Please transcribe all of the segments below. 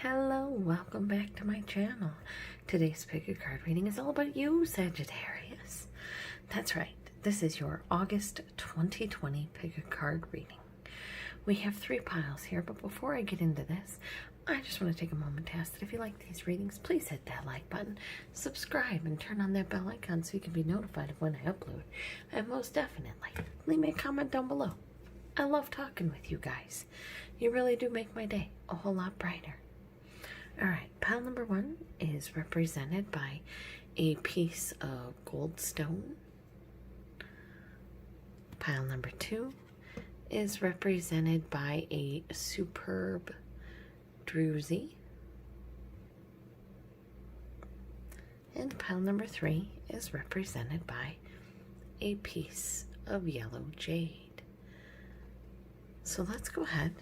Hello, welcome back to my channel. Today's pick card reading is all about you, Sagittarius. That's right, this is your August 2020 pick a card reading. We have 3 piles here, but before I get into this, I just want to take a moment to ask that if you like these readings, please hit that like button, subscribe, and turn on that bell icon so you can be notified of when I upload. And most definitely, leave me a comment down below. I love talking with you guys. You really do make my day a whole lot brighter. Alright, pile number 1 is represented by a piece of Goldstone. Pile number 2 is represented by a superb Druzy. And pile number 3 is represented by a piece of yellow Jade. So let's go ahead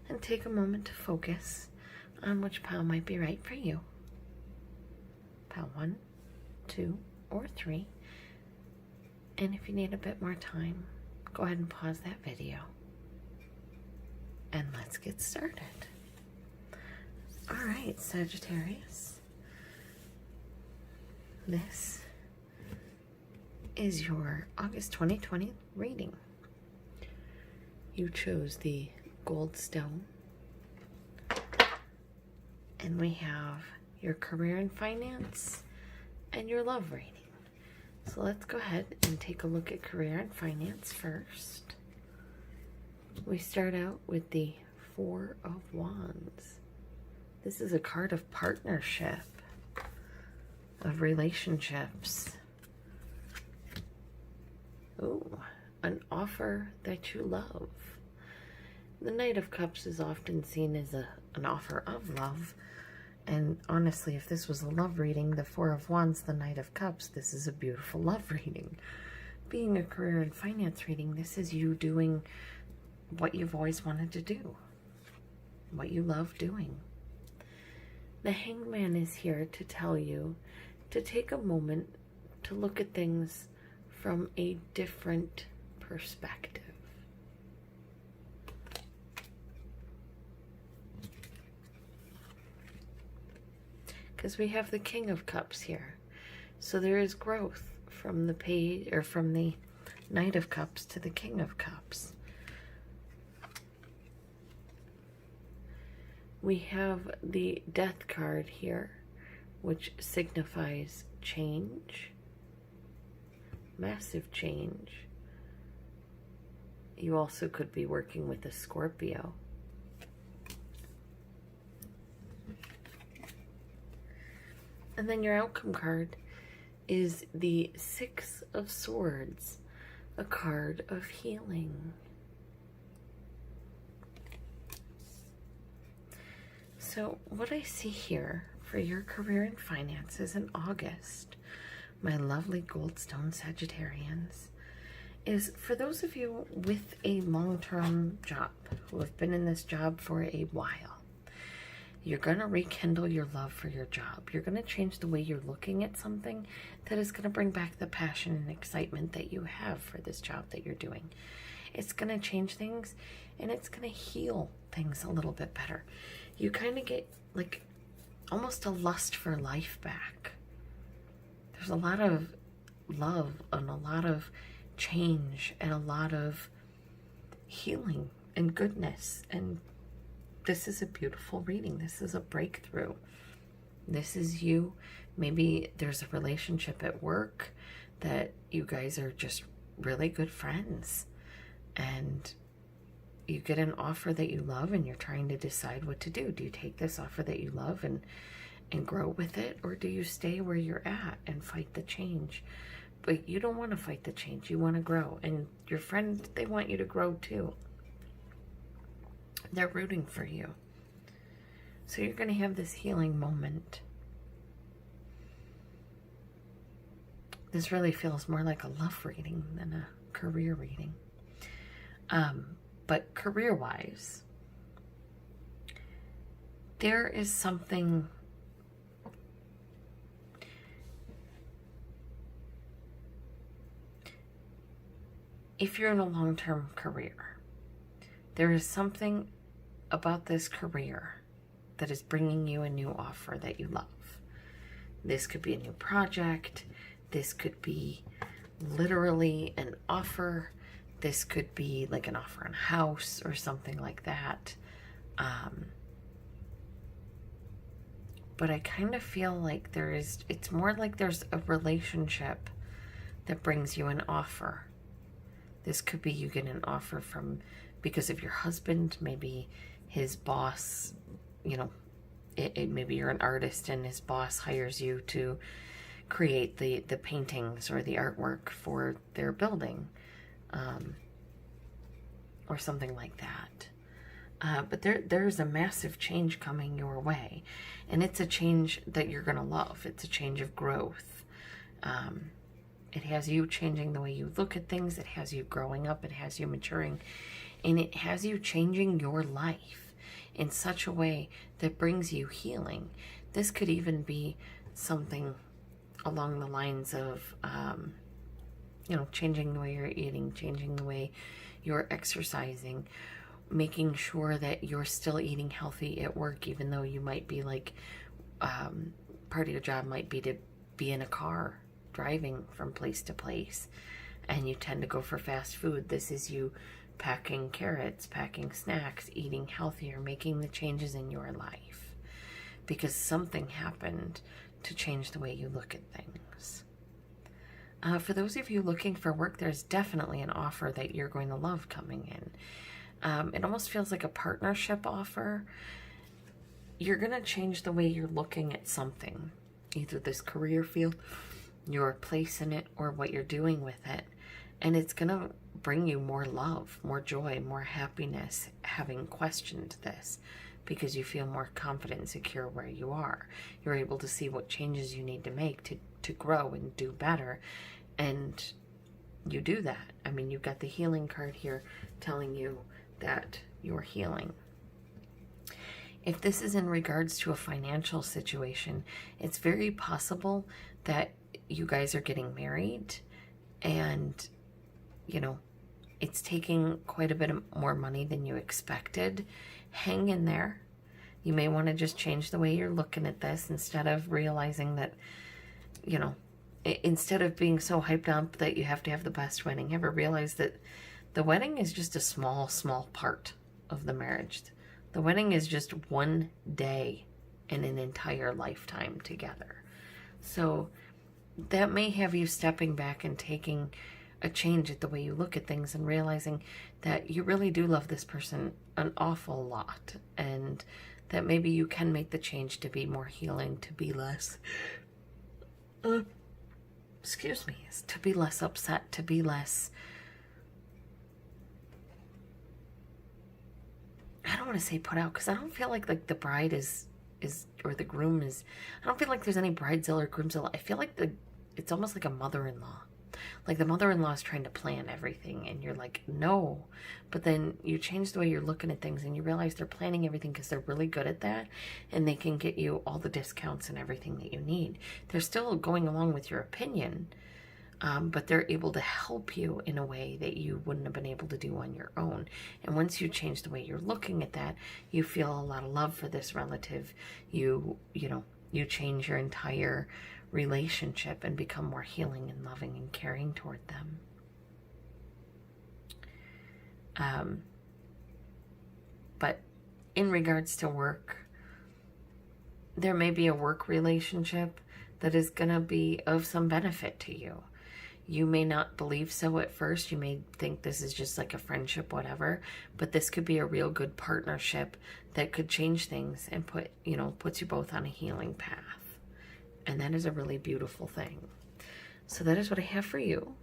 and take a moment to focus on which pile might be right for you. Pile 1, 2, or 3. And if you need a bit more time, go ahead and pause that video. And let's get started. Alright, Sagittarius. This is your August 2020 reading. You chose the Goldstone. And we have your career and finance and your love reading. So let's go ahead and take a look at career and finance first. We start out with the 4 of Wands. This is a card of partnership, of relationships. Ooh, an offer that you love. The Knight of Cups is often seen as an offer of love. And honestly, if this was a love reading, the 4 of Wands, the Knight of Cups, this is a beautiful love reading. Being a career and finance reading, this is you doing what you've always wanted to do. What you love doing. The Hangman is here to tell you to take a moment to look at things from a different perspective. Because we have the King of Cups here. So there is growth from the page, or from the Knight of Cups to the King of Cups. We have the Death card here, which signifies change. Massive change. You also could be working with a Scorpio. And then your outcome card is the 6 of Swords, a card of healing. So what I see here for your career and finances in August, my lovely Goldstone Sagittarians, is for those of you with a long-term job, who have been in this job for a while. You're going to rekindle your love for your job. You're going to change the way you're looking at something that is going to bring back the passion and excitement that you have for this job that you're doing. It's going to change things, and it's going to heal things a little bit better. You kind of get like almost a lust for life back. There's a lot of love and a lot of change and a lot of healing and goodness, and this is a beautiful reading. This is a breakthrough. This is you. Maybe there's a relationship at work that you guys are just really good friends. And you get an offer that you love and you're trying to decide what to do. Do you take this offer that you love and grow with it? Or do you stay where you're at and fight the change? But you don't want to fight the change. You want to grow. And your friends, they want you to grow too. They're rooting for you. So you're going to have this healing moment. This really feels more like a love reading than a career reading. But career-wise, there is something if you're in a long-term career, there is something about this career that is bringing you a new offer that you love. This could be a new project. This could be literally an offer. This could be like an offer on a house or something like that. But I kind of feel like it's more like there's a relationship that brings you an offer. This could be you get an offer because of your husband, maybe his boss, you know, maybe you're an artist and his boss hires you to create the paintings or the artwork for their building, or something like that. But there's a massive change coming your way, and it's a change that you're going to love. It's a change of growth. It has you changing the way you look at things. It has you growing up. It has you maturing, and it has you changing your life in such a way that brings you healing. This could even be something along the lines of, you know, changing the way you're eating, changing the way you're exercising, making sure that you're still eating healthy at work, even though you might be like, part of your job might be to be in a car driving from place to place, and you tend to go for fast food. This is you packing carrots, packing snacks, eating healthier, making the changes in your life because something happened to change the way you look at things. For those of you looking for work, there's definitely an offer that you're going to love coming in. It almost feels like a partnership offer. You're going to change the way you're looking at something, either this career field, your place in it, or what you're doing with it. And it's going to bring you more love, more joy, more happiness, having questioned this, because you feel more confident and secure where you are. You're able to see what changes you need to make to grow and do better. And you do that. I mean, you've got the healing card here telling you that you're healing. If this is in regards to a financial situation, it's very possible that you guys are getting married and, you know, it's taking quite a bit more money than you expected. Hang in there. You may want to just change the way you're looking at this instead of realizing that, you know, instead of being so hyped up that you have to have the best wedding ever, realize that the wedding is just a small, small part of the marriage. The wedding is just one day in an entire lifetime together. So that may have you stepping back and taking a change at the way you look at things and realizing that you really do love this person an awful lot, and that maybe you can make the change to be more healing, to be less, to be less upset, to be less, I don't want to say put out, because I don't feel like the bride is or the groom is, I don't feel like there's any bridezilla or groomzilla. I feel like it's almost like a mother-in-law. Like the mother-in-law is trying to plan everything, and you're like, no. But then you change the way you're looking at things, and you realize they're planning everything because they're really good at that, and they can get you all the discounts and everything that you need. They're still going along with your opinion, but they're able to help you in a way that you wouldn't have been able to do on your own. And once you change the way you're looking at that, you feel a lot of love for this relative. You change your entire relationship and become more healing and loving and caring toward them. But in regards to work, there may be a work relationship that is going to be of some benefit to you. You may not believe so at first. You may think this is just like a friendship, whatever, but this could be a real good partnership that could change things and puts you both on a healing path. And that is a really beautiful thing. So that is what I have for you,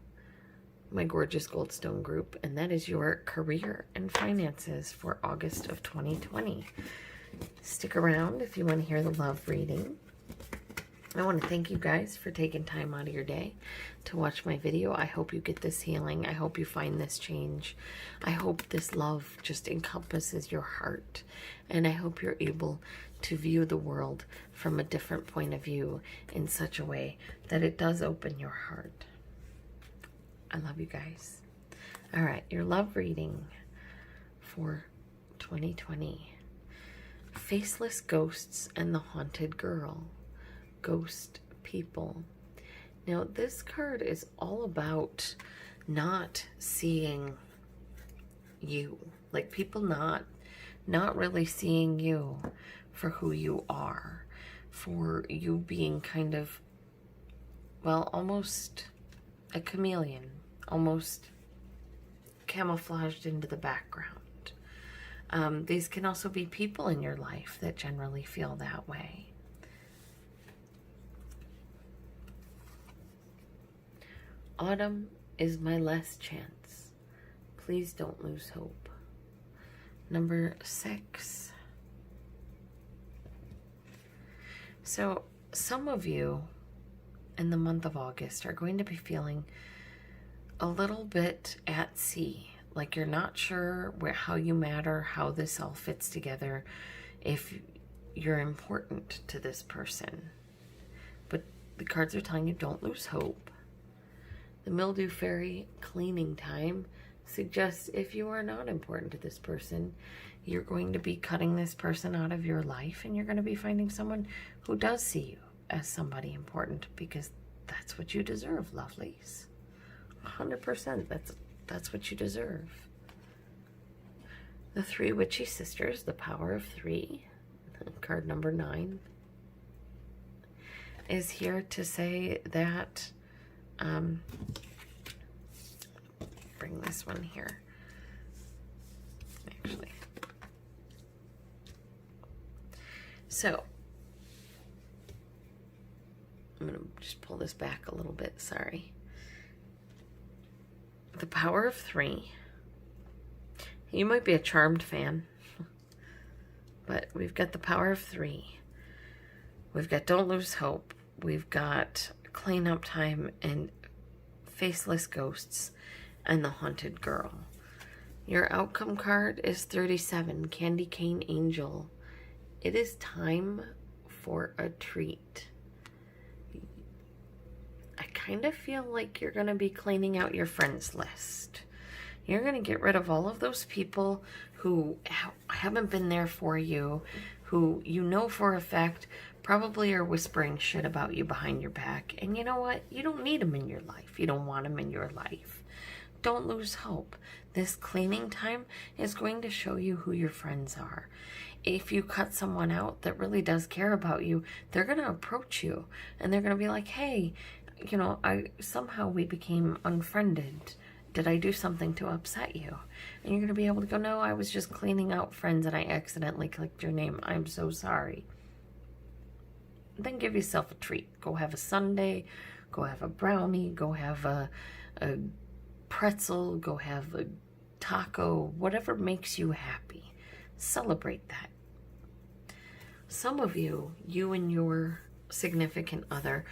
my gorgeous Goldstone group. And that is your career and finances for August of 2020. Stick around if you want to hear the love reading. I want to thank you guys for taking time out of your day to watch my video. I hope you get this healing. I hope you find this change. I hope this love just encompasses your heart. And I hope you're able to view the world from a different point of view in such a way that it does open your heart. I love you guys. All right, your love reading for 2020. Faceless Ghosts and the Haunted Girl. Ghost people. Now, this card is all about not seeing you. Like, people not really seeing you for who you are. For you being kind of, well, almost a chameleon. Almost camouflaged into the background. These can also be people in your life that generally feel that way. Autumn is my last chance. Please don't lose hope. Number 6. So, some of you in the month of August are going to be feeling a little bit at sea. Like you're not sure how you matter, how this all fits together, if you're important to this person. But the cards are telling you don't lose hope. The Mildew Fairy cleaning time suggests if you are not important to this person, you're going to be cutting this person out of your life, and you're going to be finding someone who does see you as somebody important, because that's what you deserve, lovelies. 100%. That's what you deserve. The Three Witchy Sisters, the Power of 3, card number 9, is here to say that, bring this one here, actually. So, I'm going to just pull this back a little bit, sorry. The Power of 3. You might be a Charmed fan, but we've got the Power of 3. We've got Don't Lose Hope. We've got Cleanup Time and Faceless Ghosts and the Haunted Girl. Your outcome card is 37, Candy Cane Angel. It is time for a treat. I kind of feel like you're going to be cleaning out your friends list. You're going to get rid of all of those people who haven't been there for you, who you know for a fact probably are whispering shit about you behind your back. And you know what? You don't need them in your life. You don't want them in your life. Don't lose hope. This cleaning time is going to show you who your friends are. If you cut someone out that really does care about you, they're going to approach you and they're going to be like, hey, you know, somehow we became unfriended. Did I do something to upset you? And you're going to be able to go, no, I was just cleaning out friends and I accidentally clicked your name. I'm so sorry. Then give yourself a treat. Go have a sundae, go have a brownie, go have a pretzel, go have a taco, whatever makes you happy. Celebrate that. Some of you and your significant other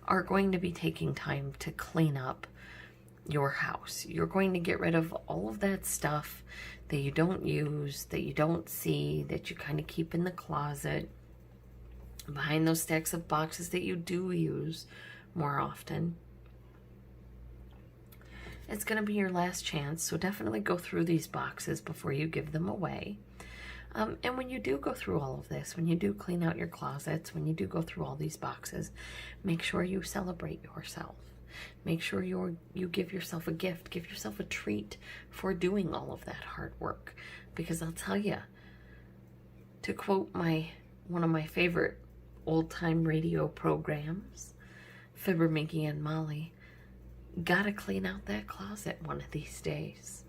are going to be taking time to clean up your house. You're going to get rid of all of that stuff that you don't use, that you don't see, that you kind of keep in the closet, behind those stacks of boxes that you do use more often. It's going to be your last chance, so definitely go through these boxes before you give them away. And when you do go through all of this, when you do clean out your closets, when you do go through all these boxes, make sure you celebrate yourself. Make sure you give yourself a gift, give yourself a treat for doing all of that hard work. Because I'll tell you, to quote one of my favorite old-time radio programs, Fibber, Mickey, and Molly, gotta clean out that closet one of these days.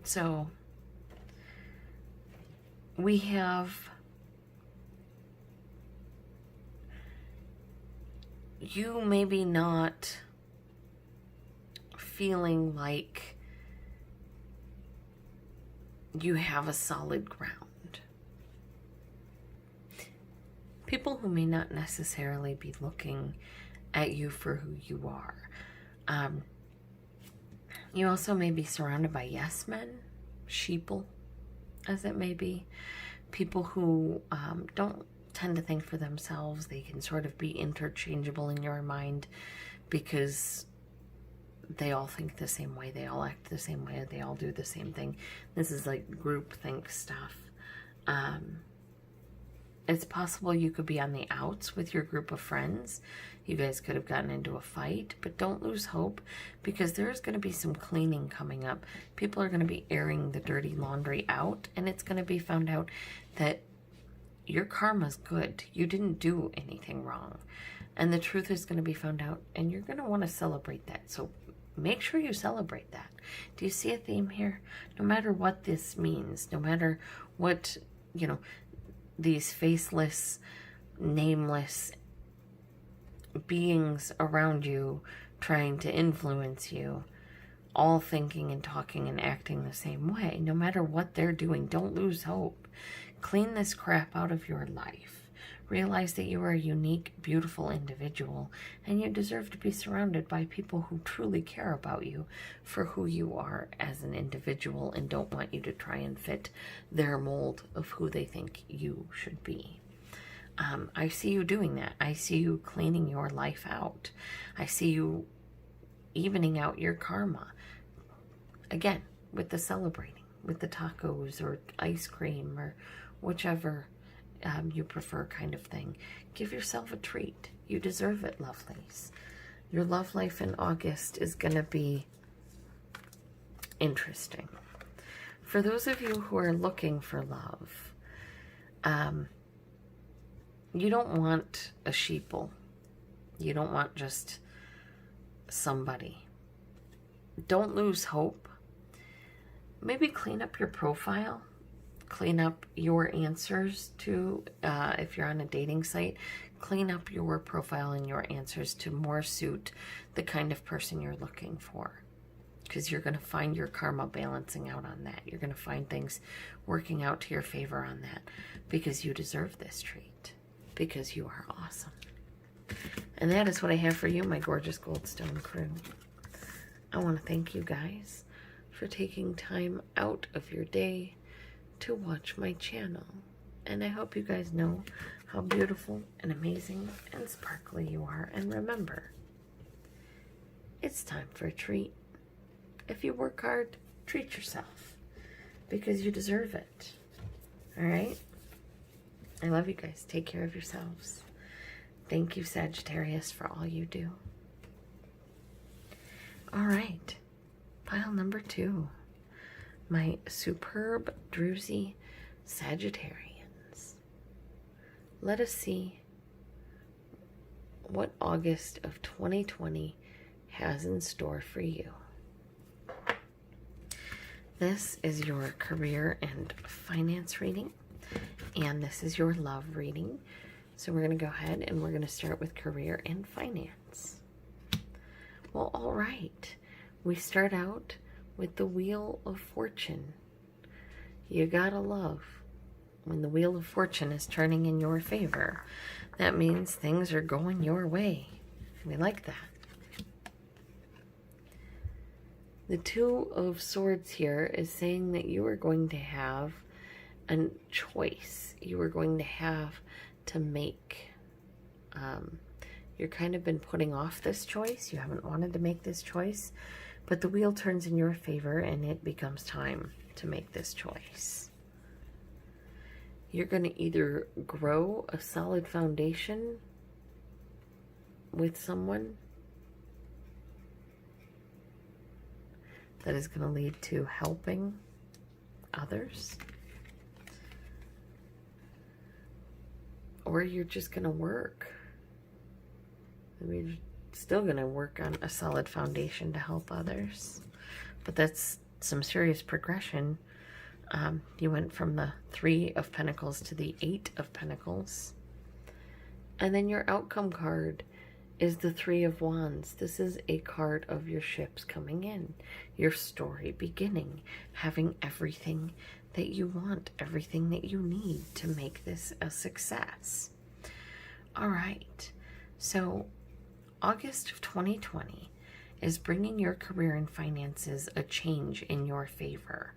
So we have you maybe not feeling like you have a solid ground. People who may not necessarily be looking at you for who you are. You also may be surrounded by yes men, sheeple, as it may be. People who don't tend to think for themselves. They can sort of be interchangeable in your mind because they all think the same way, they all act the same way, they all do the same thing. This is like groupthink stuff. It's possible you could be on the outs with your group of friends. You guys could have gotten into a fight, but don't lose hope, because there's going to be some cleaning coming up. People are going to be airing the dirty laundry out, and it's going to be found out that your karma's good. You didn't do anything wrong. And the truth is going to be found out, and you're going to want to celebrate that. So make sure you celebrate that. Do you see a theme here? No matter what this means, no matter what, you know, these faceless, nameless beings around you trying to influence you, all thinking and talking and acting the same way, no matter what they're doing, don't lose hope. Clean this crap out of your life. Realize that you are a unique, beautiful individual, and you deserve to be surrounded by people who truly care about you for who you are as an individual and don't want you to try and fit their mold of who they think you should be. I see you doing that. I see you cleaning your life out. I see you evening out your karma. Again, with the celebrating, with the tacos or ice cream or whichever you prefer kind of thing. Give yourself a treat. You deserve it, lovelies. Your love life in August is going to be interesting. For those of you who are looking for love, you don't want a sheeple. You don't want just somebody. Don't lose hope. Maybe clean up your profile. Clean up your answers to, if you're on a dating site, clean up your profile and your answers to more suit the kind of person you're looking for. Because you're going to find your karma balancing out on that. You're going to find things working out to your favor on that. Because you deserve this treat. Because you are awesome. And that is what I have for you, my gorgeous Goldstone crew. I want to thank you guys for taking time out of your day to watch my channel, and I hope you guys know how beautiful and amazing and sparkly you are. And remember, it's time for a treat. If you work hard, treat yourself, because you deserve it. All right? I love you guys. Take care of yourselves. Thank you, Sagittarius, for all you do. All right, pile number 2. My superb Druzy Sagittarians. Let us see what August of 2020 has in store for you. This is your career and finance reading, and this is your love reading. So we're going to go ahead and we're going to start with career and finance. Well, all right. We start out with the Wheel of Fortune. You gotta love when the Wheel of Fortune is turning in your favor. That means things are going your way. We like that. The Two of Swords here is saying that you are going to have a choice. You are going to have to make. You're kind of been putting off this choice. You haven't wanted to make this choice. But the wheel turns in your favor and it becomes time to make this choice. You're going to either grow a solid foundation with someone that is going to lead to helping others, or you're just going to work. I mean, you're still going to work on a solid foundation to help others. But that's some serious progression. You went from the 3 of Pentacles to the 8 of Pentacles. And then your outcome card is the 3 of Wands. This is a card of your ships coming in. Your story beginning. Having everything that you want. Everything that you need to make this a success. All right. So August of 2020 is bringing your career and finances a change in your favor.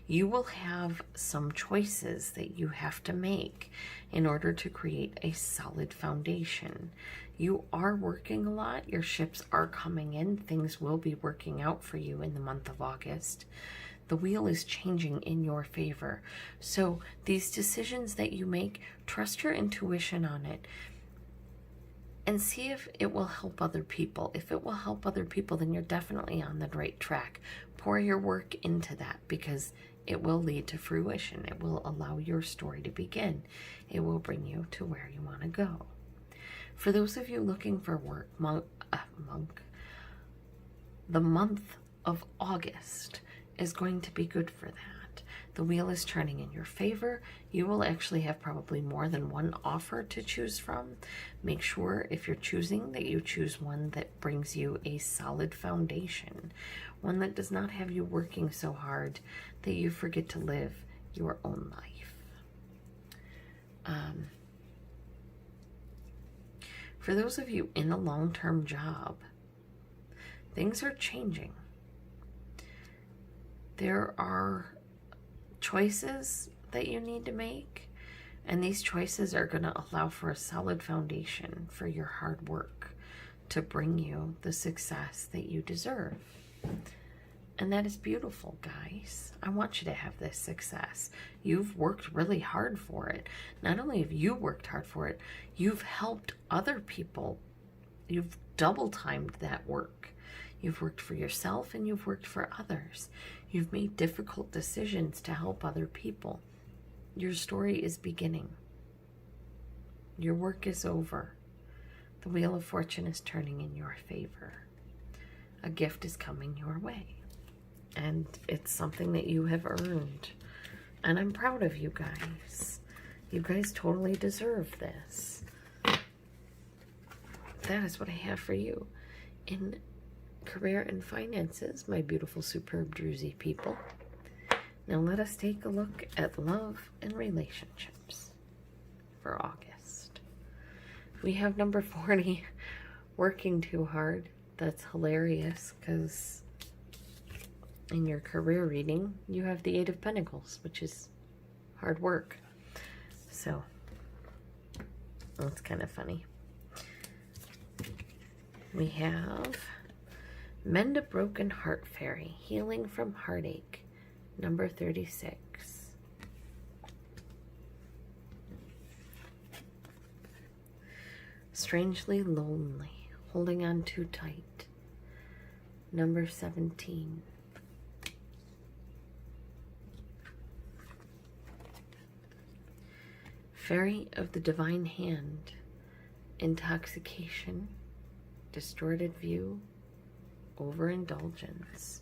You will have some choices that you have to make in order to create a solid foundation. You are working a lot. Your ships are coming in. Things will be working out for you in the month of August. The wheel is changing in your favor. So these decisions that you make, trust your intuition on it and see if it will help other people. If it will help other people, then you're definitely on the right track. Pour your work into that because it will lead to fruition. It will allow your story to begin. It will bring you to where you want to go. For those of you looking for work, the month of August is going to be good for that. The wheel is turning in your favor. You will actually have probably more than one offer to choose from. Make sure if you're choosing that you choose one that brings you a solid foundation, one that does not have you working so hard that you forget to live your own life. For those of you in a long-term job, things are changing. There are choices that you need to make, and these choices are going to allow for a solid foundation for your hard work to bring you the success that you deserve. And that is beautiful, guys. I want you to have this success. You've worked really hard for it. Not only have you worked hard for it, you've helped other people. You've double timed that work. You've worked for yourself and you've worked for others. You've made difficult decisions to help other people. Your story is beginning. Your work is over. The wheel of fortune is turning in your favor. A gift is coming your way. And it's something that you have earned. And I'm proud of you guys. You guys totally deserve this. That is what I have for you in career and finances, my beautiful, superb Druzy people. Now let us take a look at love and relationships for August. We have number 40, working too hard. That's hilarious because in your career reading, you have the 8 of Pentacles, which is hard work. So that's kind of funny. We have Mend a Broken Heart Fairy, Healing from Heartache, number 36. Strangely Lonely, Holding on Too Tight, number 17. Fairy of the Divine Hand, Intoxication, Distorted View, Overindulgence.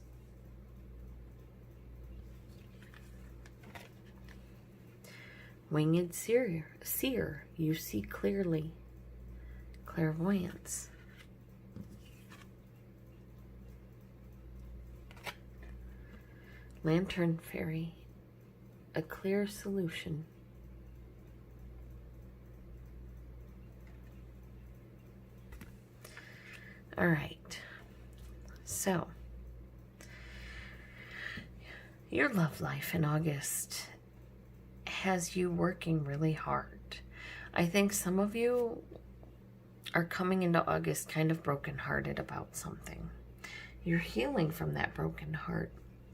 Winged Seer, You See Clearly, Clairvoyance. Lantern Fairy, A Clear Solution. All right, so your love life in August has you working really hard. I think some of you are coming into August kind of brokenhearted about something. You're healing from that broken heart,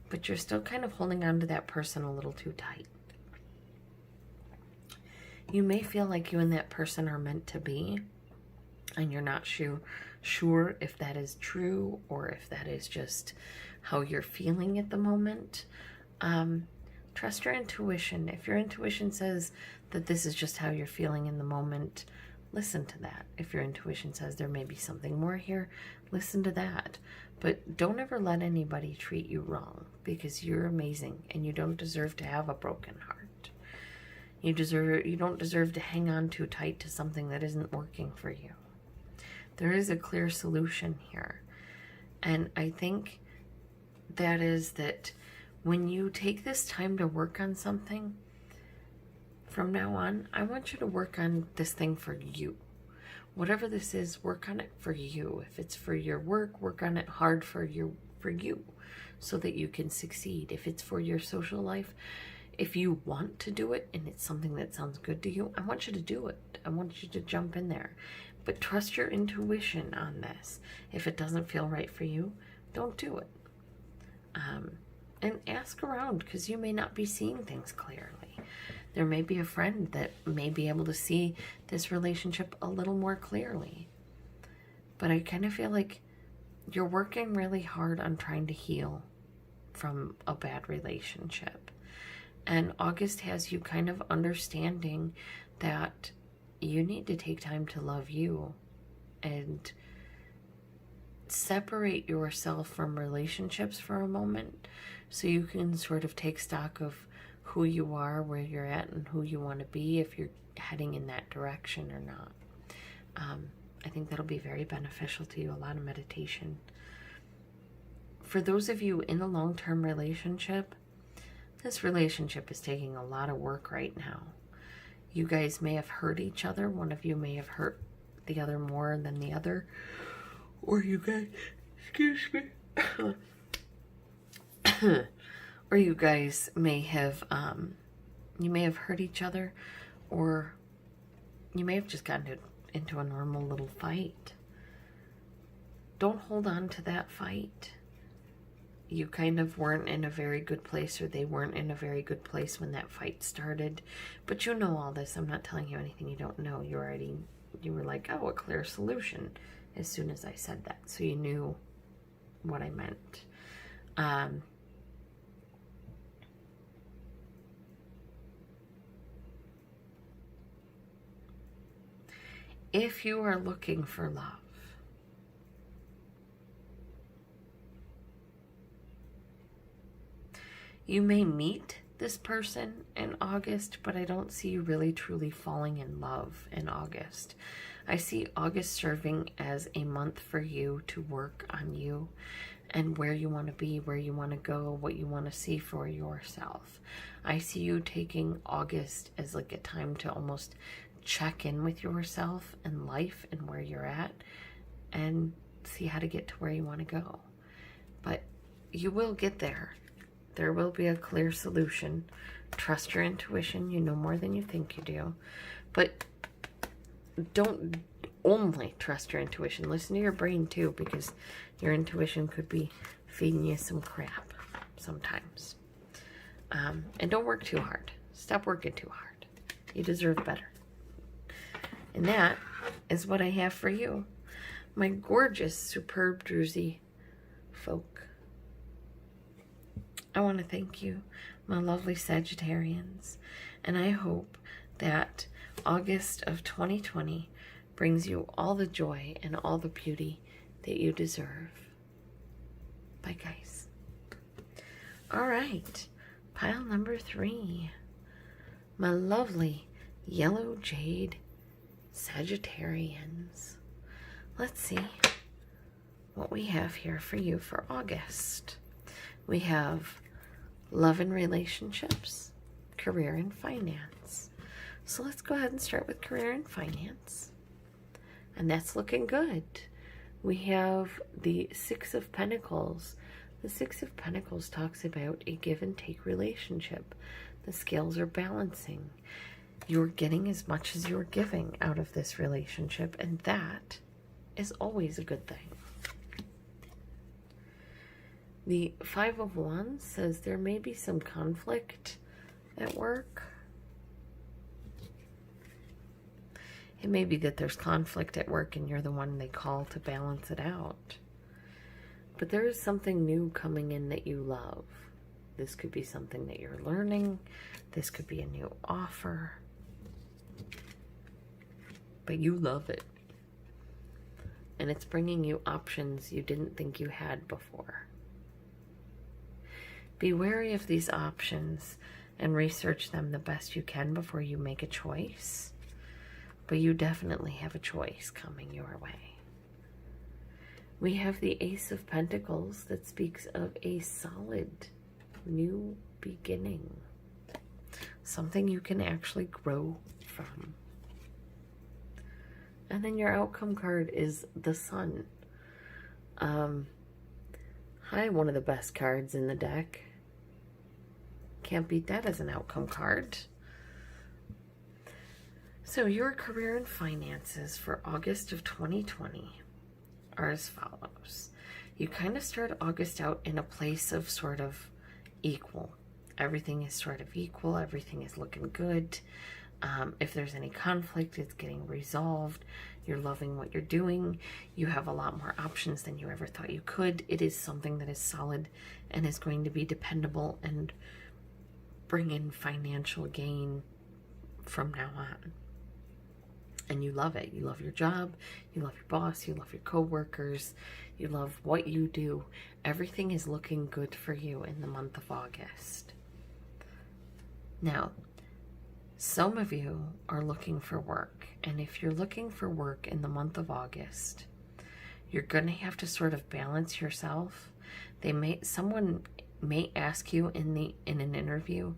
but you're still kind of holding on to that person a little too tight. You may feel like you and that person are meant to be, and you're not sure if that is true or if that is just how you're feeling at the moment. Trust your intuition. If your intuition says that this is just how you're feeling in the moment, listen to that. If your intuition says there may be something more here, listen to that. But don't ever let anybody treat you wrong, because you're amazing and you don't deserve to have a broken heart. You don't deserve to hang on too tight to something that isn't working for you. There is a clear solution here. And I think that is that when you take this time to work on something, from now on, I want you to work on this thing for you. whatever this is, work on it for you. If it's for your work, work on it hard for you so that you can succeed. If it's for your social life, if you want to do it and it's something that sounds good to you, I want you to do it. I want you to jump in there. But trust your intuition on this. If it doesn't feel right for you, don't do it. And ask around, because you may not be seeing things clearly. There may be a friend that may be able to see this relationship a little more clearly. But I kind of feel like you're working really hard on trying to heal from a bad relationship. And August has you kind of understanding that you need to take time to love you and separate yourself from relationships for a moment so you can sort of take stock of who you are, where you're at, and who you want to be, if you're heading in that direction or not. I think that'll be very beneficial to you. A lot of meditation. For those of you in a long-term relationship, this relationship is taking a lot of work right now. You guys may have hurt each other. One of you may have hurt the other more than the other. Or you guys, excuse me. Or you guys may have, you may have hurt each other, or you may have just gotten into a normal little fight. Don't hold on to that fight. You kind of weren't in a very good place, or they weren't in a very good place when that fight started. But you know all this. I'm not telling you anything you don't know. You were like, oh, a clear solution as soon as I said that. So you knew what I meant. If you are looking for love, you may meet this person in August, but I don't see you really truly falling in love in August. I see August serving as a month for you to work on you and where you want to be, where you want to go, what you want to see for yourself. I see you taking August as like a time to almost check in with yourself and life and where you're at and see how to get to where you want to go. But you will get there. There will be a clear solution. Trust your intuition. You know more than you think you do. But don't only trust your intuition. Listen to your brain too, because your intuition could be feeding you some crap sometimes. And don't work too hard. Stop working too hard. You deserve better. And that is what I have for you, my gorgeous, superb Druzy folk. I want to thank you, my lovely Sagittarians, and I hope that August of 2020 brings you all the joy and all the beauty that you deserve. Bye, guys. All right, pile number 3, my lovely yellow jade Sagittarians. Let's see what we have here for you for August. We have love and relationships, career and finance. So let's go ahead and start with career and finance. And that's looking good. We have the Six of Pentacles. The Six of Pentacles talks about a give and take relationship. The scales are balancing. You're getting as much as you're giving out of this relationship, and that is always a good thing. The Five of Wands says there may be some conflict at work. It may be that there's conflict at work and you're the one they call to balance it out. But there is something new coming in that you love. This could be something that you're learning. This could be a new offer. But you love it. And it's bringing you options you didn't think you had before. Be wary of these options and research them the best you can before you make a choice. But you definitely have a choice coming your way. We have the Ace of Pentacles that speaks of a solid new beginning. Something you can actually grow from. And then your outcome card is the Sun. Hi, one of the best cards in the deck. Can't beat that as an outcome card. So your career and finances for August of 2020 are as follows. You kind of start August out in a place of sort of equal. Everything is sort of equal. Everything is looking good. If there's any conflict, it's getting resolved. You're loving what you're doing. You have a lot more options than you ever thought you could. It is something that is solid and is going to be dependable and bring in financial gain from now on. And you love it. You love your job. You love your boss. You love your coworkers. You love what you do. Everything is looking good for you in the month of August. Now, some of you are looking for work, and if you're looking for work in the month of August, you're going to have to sort of balance yourself. Someone may ask you in an interview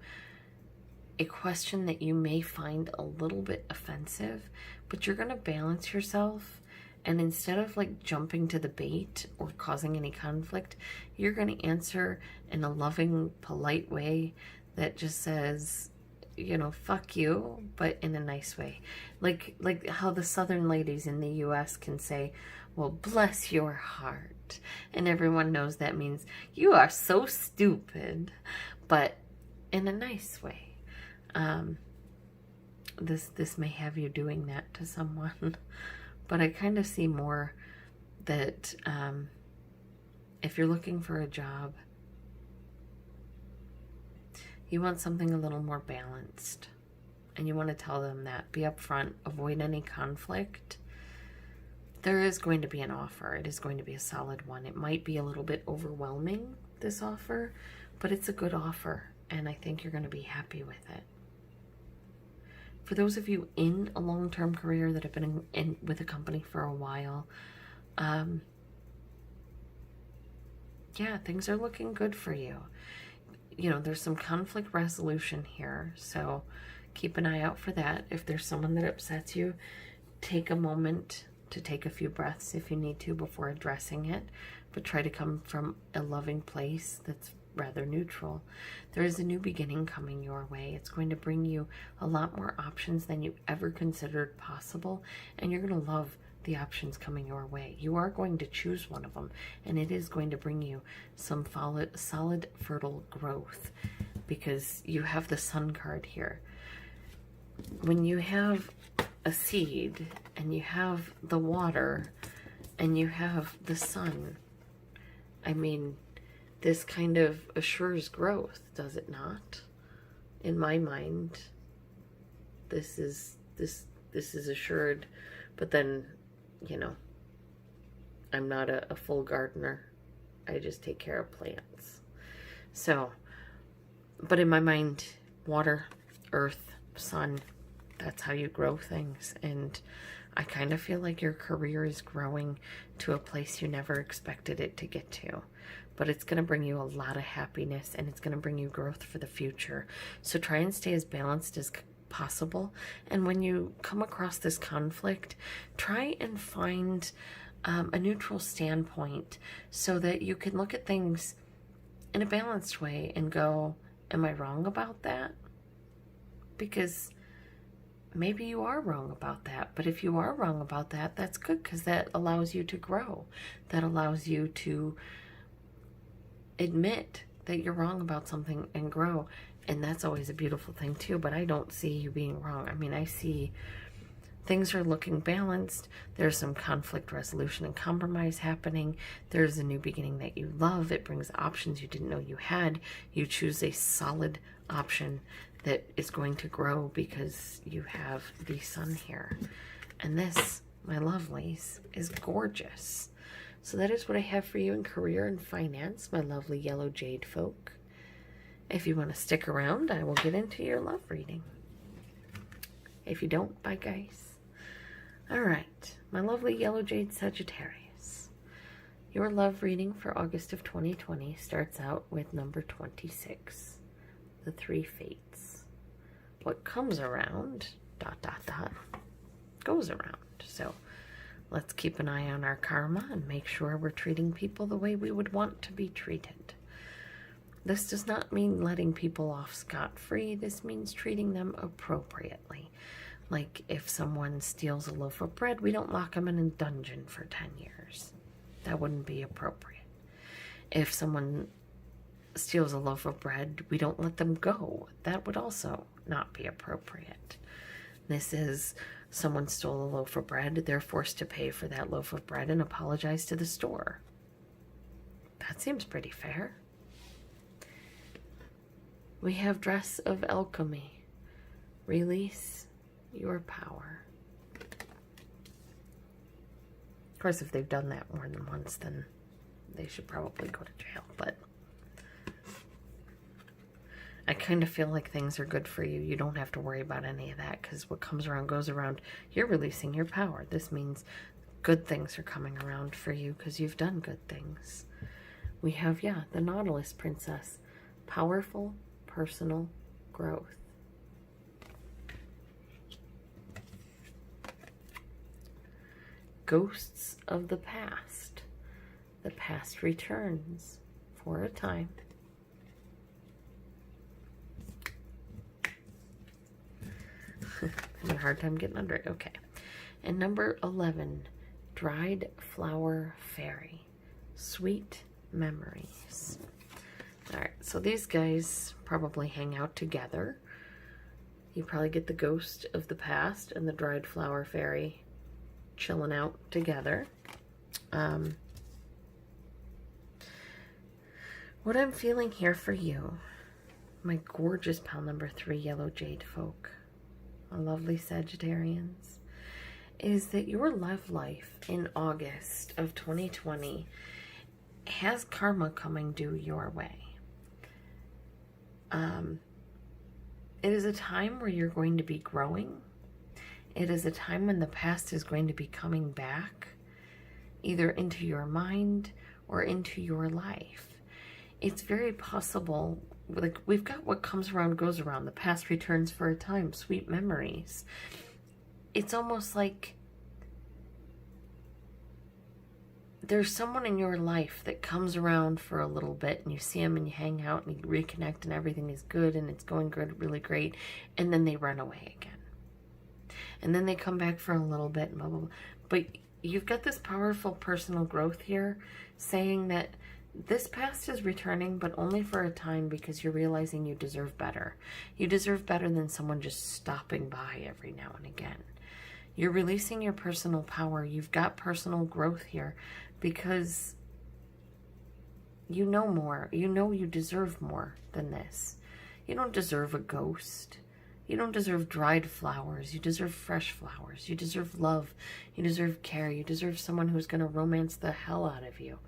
a question that you may find a little bit offensive, but you're going to balance yourself, and instead of like jumping to the bait or causing any conflict, you're going to answer in a loving, polite way that just says, you know, fuck you, but in a nice way. Like how the Southern ladies in the US can say, well, bless your heart. And everyone knows that means you are so stupid, but in a nice way. This may have you doing that to someone, but I kind of see more that if you're looking for a job, you want something a little more balanced, and you want to tell them that. Be upfront, avoid any conflict. There is going to be an offer. It is going to be a solid one. It might be a little bit overwhelming, this offer, but it's a good offer, and I think you're going to be happy with it. For those of you in a long-term career that have been in with a company for a while, yeah, things are looking good for you. You know, there's some conflict resolution here, so keep an eye out for that. If there's someone that upsets you, take a moment to take a few breaths if you need to before addressing it, but try to come from a loving place that's rather neutral. There is a new beginning coming your way. It's going to bring you a lot more options than you ever considered possible, and you're going to love the options coming your way. You are going to choose one of them, and it is going to bring you some solid, fertile growth, because you have the Sun card here. When you have a seed, and you have the water, and you have the sun, I mean, this kind of assures growth, does it not? In my mind, this is assured, but then, you know, I'm not a full gardener. I just take care of plants. So, but in my mind, water, earth, sun, that's how you grow things. And I kind of feel like your career is growing to a place you never expected it to get to. But it's going to bring you a lot of happiness, and it's going to bring you growth for the future. So try and stay as balanced as possible. And when you come across this conflict, try and find a neutral standpoint so that you can look at things in a balanced way and go, am I wrong about that? Because maybe you are wrong about that. But if you are wrong about that, that's good, because that allows you to grow. That allows you to admit that you're wrong about something and grow. And that's always a beautiful thing too. But I don't see you being wrong. I mean, I see things are looking balanced. There's some conflict resolution and compromise happening. There's a new beginning that you love. It brings options you didn't know you had. You choose a solid option that is going to grow because you have the sun here. And this, my lovelies, is gorgeous. So that is what I have for you in career and finance, my lovely yellow jade folk. If you want to stick around, I will get into your love reading. If you don't, bye guys. All right, my lovely yellow jade Sagittarius. Your love reading for August of 2020 starts out with number 26, the 3 fates. What comes around, ... goes around. So let's keep an eye on our karma and make sure we're treating people the way we would want to be treated. This does not mean letting people off scot-free. This means treating them appropriately. Like if someone steals a loaf of bread, we don't lock them in a dungeon for 10 years. That wouldn't be appropriate. If someone steals a loaf of bread, we don't let them go. That would also not be appropriate. This is someone stole a loaf of bread, they're forced to pay for that loaf of bread and apologize to the store. That seems pretty fair. We have Dress of Alchemy. Release your power. Of course, if they've done that more than once, then they should probably go to jail, but I kind of feel like things are good for you. You don't have to worry about any of that, because what comes around goes around. You're releasing your power. This means good things are coming around for you because you've done good things. We have, the Nautilus Princess. Powerful personal growth. Ghosts of the past. The past returns for a time. Having a hard time getting under it. Okay. And number 11, Dried Flower Fairy. Sweet memories. Alright, so these guys probably hang out together. You probably get the ghost of the past and the dried flower fairy chilling out together. What I'm feeling here for you, my gorgeous pal number 3 yellow jade folk, my lovely Sagittarians, is that your love life in August of 2020 has karma coming due your way. It is a time where you're going to be growing. It is a time when the past is going to be coming back, either into your mind or into your life. It's very possible, like, we've got what comes around goes around. The past returns for a time. Sweet memories. It's almost like there's someone in your life that comes around for a little bit and you see them and you hang out and you reconnect and everything is good and it's going good, really great, and then they run away again. And then they come back for a little bit and blah, blah, blah. But you've got this powerful personal growth here saying that this past is returning, but only for a time, because you're realizing you deserve better. You deserve better than someone just stopping by every now and again. You're releasing your personal power. You've got personal growth here because you know more. You know you deserve more than this. You don't deserve a ghost. You don't deserve dried flowers. You deserve fresh flowers. You deserve love. You deserve care. You deserve someone who's going to romance the hell out of you.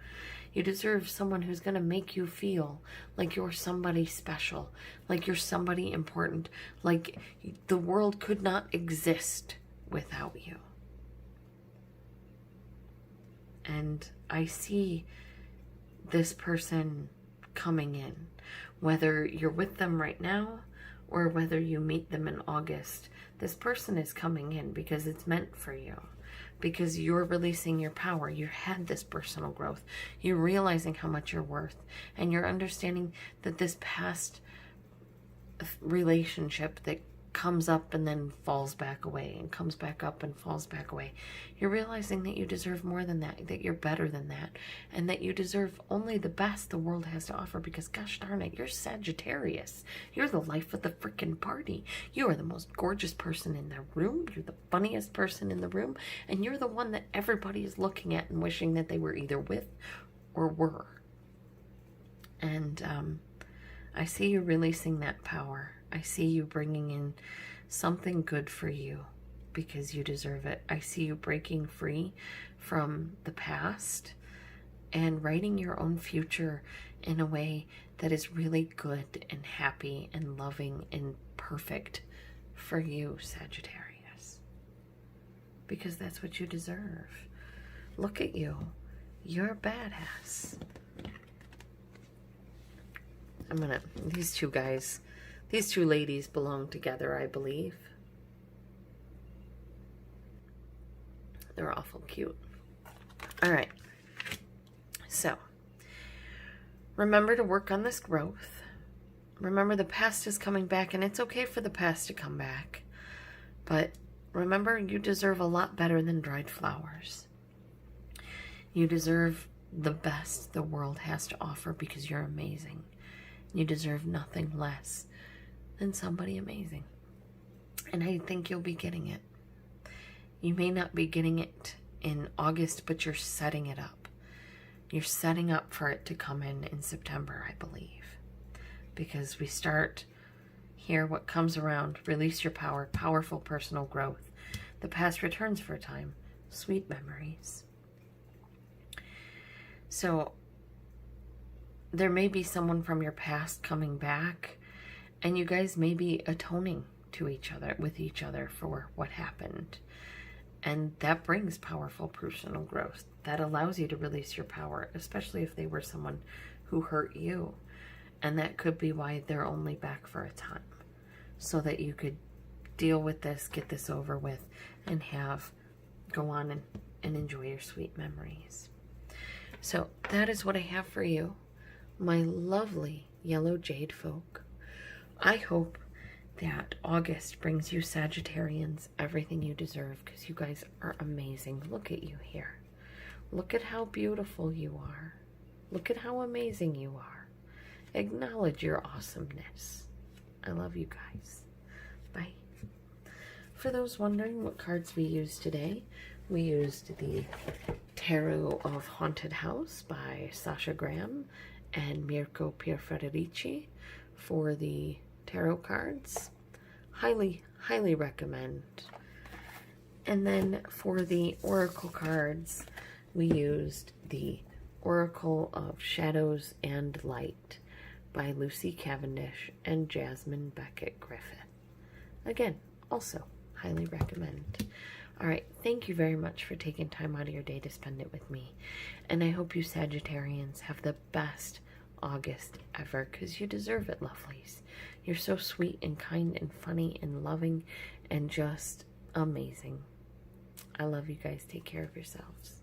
You deserve someone who's going to make you feel like you're somebody special, like you're somebody important, like the world could not exist without you. And I see this person coming in, whether you're with them right now or whether you meet them in August. This person is coming in because it's meant for you, because you're releasing your power. You had this personal growth. You're realizing how much you're worth, and you're understanding that this past relationship that comes up and then falls back away and comes back up and falls back away. You're realizing that you deserve more than that, that you're better than that, and that you deserve only the best the world has to offer, because gosh darn it, you're Sagittarius. You're the life of the freaking party. You are the most gorgeous person in the room. You're the funniest person in the room, and you're the one that everybody is looking at and wishing that they were either with or were. And I see you releasing that power. I see you bringing in something good for you because you deserve it. I see you breaking free from the past and writing your own future in a way that is really good and happy and loving and perfect for you, Sagittarius. Because that's what you deserve. Look at you. You're a badass. These two ladies belong together, I believe. They're awful cute. All right. So, remember to work on this growth. Remember the past is coming back, and it's okay for the past to come back. But remember, you deserve a lot better than dried flowers. You deserve the best the world has to offer because you're amazing. You deserve nothing less than somebody amazing. And I think you'll be getting it. You may not be getting it in August, but you're setting it up. You're setting up for it to come in September, I believe. Because we start here, what comes around, release your power, powerful personal growth. The past returns for a time, sweet memories. So there may be someone from your past coming back, and you guys may be atoning to each other, with each other for what happened. And that brings powerful personal growth. That allows you to release your power, especially if they were someone who hurt you. And that could be why they're only back for a time. So that you could deal with this, get this over with, and go on and enjoy your sweet memories. So that is what I have for you, my lovely yellow jade folk. I hope that August brings you Sagittarians everything you deserve, because you guys are amazing. Look at you here. Look at how beautiful you are. Look at how amazing you are. Acknowledge your awesomeness. I love you guys. Bye. For those wondering what cards we used today, we used the Tarot of Haunted House by Sasha Graham and Mirco Pierfederici for the tarot cards. Highly, highly recommend. And then for the oracle cards, we used the Oracle of Shadows and Light by Lucy Cavendish and Jasmine Becket-Griffith. Again, also highly recommend. All right, thank you very much for taking time out of your day to spend it with me. And I hope you Sagittarians have the best August ever, because you deserve it, lovelies. You're so sweet and kind and funny and loving and just amazing. I love you guys. Take care of yourselves.